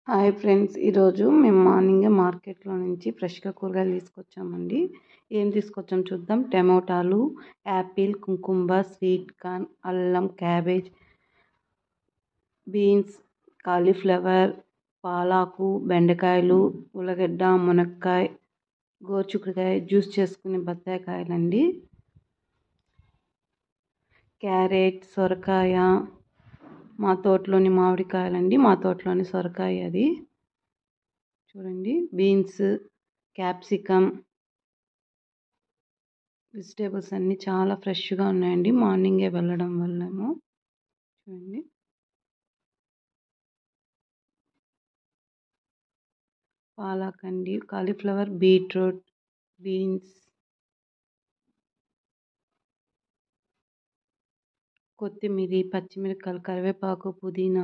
Hi friends, ఈరోజు మేము మార్నింగే మార్కెట్లో నుంచి ఫ్రెష్గా కూరగాయలు తీసుకొచ్చామండి. ఏం తీసుకొచ్చాము చూద్దాం. టమోటాలు, యాపిల్, కుంకుంబర్, స్వీట్ కార్న్, అల్లం, క్యాబేజ్, బీన్స్, కాలీఫ్లవర్, పాలాకు, బెండకాయలు, ఉల్లగడ్డ, మునక్కాయ, గోరుచిక్కుడుకాయ, జ్యూస్ చేసుకునే బత్తాయికాయలండి, క్యారెట్, సొరకాయ, మా తోటలోని మామిడికాయలండి, మా తోటలోని సొరకాయ అది చూడండి. బీన్స్, క్యాప్సికమ్, వెజిటేబుల్స్ అన్నీ చాలా ఫ్రెష్గా ఉన్నాయండి. మార్నింగే వెళ్ళడం వల్లేమో చూడండి. పాలాకండి, కాలీఫ్లవర్, బీట్రూట్, బీన్స్, కొత్తిమీర, పచ్చిమిరపకాయలు, కరివేపాకు, పుదీనా,